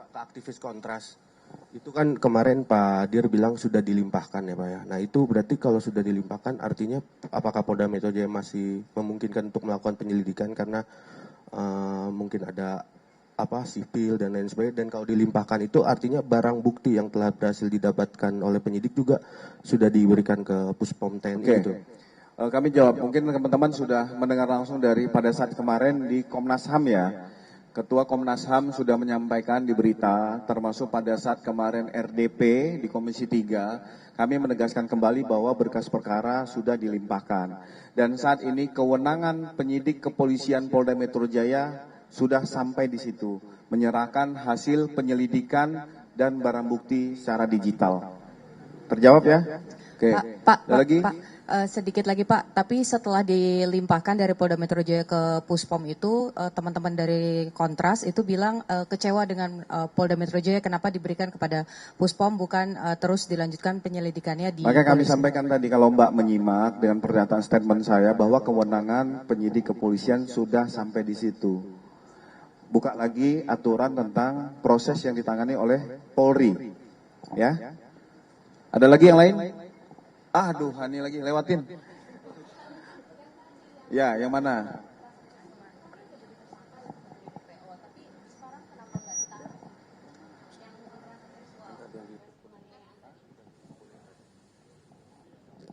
Pak, ke aktivis Kontras. Itu kan kemarin Pak Dir bilang sudah dilimpahkan ya Pak ya. Nah itu berarti kalau sudah dilimpahkan artinya apakah Polda Metro Jaya masih memungkinkan untuk melakukan penyelidikan karena mungkin ada sipil dan lain sebagainya. Dan kalau dilimpahkan itu artinya barang bukti yang telah berhasil didapatkan oleh penyidik juga sudah diberikan ke Puspom TNI gitu. Kami jawab, mungkin teman-teman sudah mendengar langsung dari pada saat kemarin di Komnas HAM ya. Ketua Komnas HAM sudah menyampaikan di berita, termasuk pada saat kemarin RDP di Komisi 3, kami menegaskan kembali bahwa berkas perkara sudah dilimpahkan. Dan saat ini kewenangan penyidik kepolisian Polda Metro Jaya sudah sampai di situ, menyerahkan hasil penyelidikan dan barang bukti secara digital. Terjawab ya? Oke. Pak, lagi? sedikit lagi Pak, tapi setelah dilimpahkan dari Polda Metro Jaya ke Puspom itu, teman-teman dari Kontras itu bilang kecewa dengan Polda Metro Jaya kenapa diberikan kepada Puspom bukan terus dilanjutkan penyelidikannya di Maka kami polisi. sampaikan tadi kalau Mbak menyimak dengan pernyataan statement saya bahwa kewenangan penyidik kepolisian sudah sampai di situ. Buka lagi aturan tentang proses yang ditangani oleh Polri. Ya. Ada lagi yang lain? Aduh, Hani lagi lewatin. Ya, yang mana?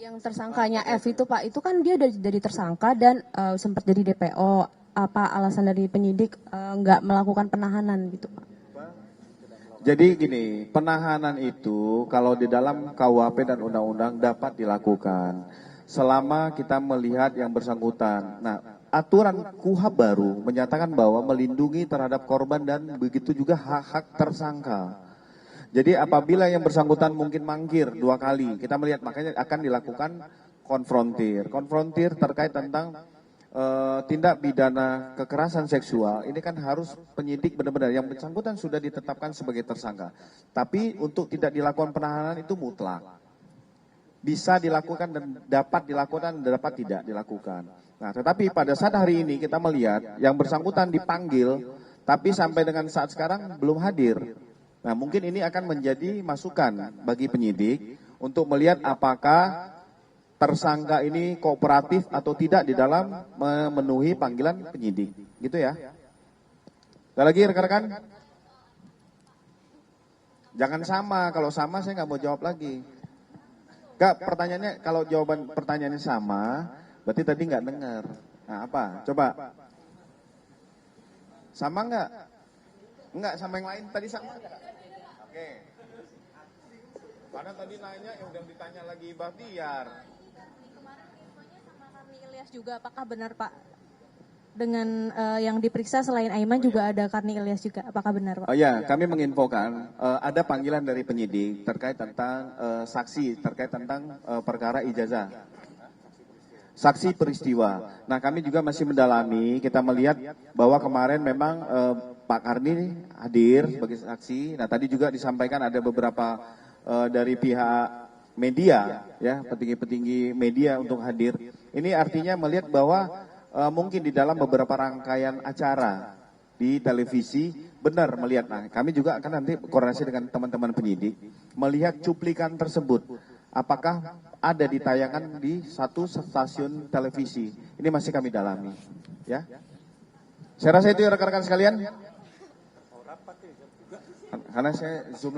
Yang tersangkanya F itu Pak, itu kan dia udah jadi tersangka dan sempat jadi DPO. Apa alasan dari penyidik nggak melakukan penahanan gitu Pak? Jadi gini, penahanan itu kalau di dalam KUHP dan undang-undang dapat dilakukan selama kita melihat yang bersangkutan. Nah, aturan KUHP baru menyatakan bahwa melindungi terhadap korban dan begitu juga hak-hak tersangka. Jadi apabila yang bersangkutan mungkin mangkir 2 kali, kita melihat makanya akan dilakukan konfrontir. Konfrontir terkait tentang tindak pidana kekerasan seksual, ini kan harus penyidik benar-benar yang bersangkutan sudah ditetapkan sebagai tersangka. Tapi untuk tidak dilakukan penahanan itu mutlak. Bisa dilakukan dan dapat dilakukan dan dapat tidak dilakukan. Nah, tetapi pada saat hari ini kita melihat yang bersangkutan dipanggil, tapi sampai dengan saat sekarang belum hadir. Nah, mungkin ini akan menjadi masukan bagi penyidik untuk melihat apakah tersangka ini kooperatif atau tidak di dalam memenuhi panggilan penyidik. Gitu ya. Ada lagi rekan-rekan? Jangan sama, kalau sama saya nggak mau jawab lagi. Enggak, pertanyaannya kalau jawaban pertanyaannya sama, berarti tadi nggak dengar. Nah, apa? Coba. Sama nggak? Enggak, sama yang lain tadi sama nggak? Oke. Karena tadi nanya yang udah ditanya lagi Bahtiar. Ilyas juga, apakah benar Pak? Dengan yang diperiksa selain Aiman juga ada Karni Ilyas juga, apakah benar Pak? Oh ya, kami menginfokan ada panggilan dari penyidik terkait tentang saksi, terkait tentang perkara ijazah. Saksi peristiwa. Nah, kami juga masih mendalami, kita melihat bahwa kemarin memang Pak Karni hadir sebagai saksi. Nah, tadi juga disampaikan ada beberapa dari pihak media, ya, petinggi-petinggi media untuk hadir. Ini artinya melihat bahwa mungkin di dalam beberapa rangkaian acara di televisi benar melihat. Nah, kami juga akan nanti koordinasi dengan teman-teman penyidik melihat cuplikan tersebut. Apakah ada ditayangan di satu stasiun televisi? Ini masih kami dalami, ya. Saya rasa itu ya rekan-rekan sekalian. Karena saya zoom lagi.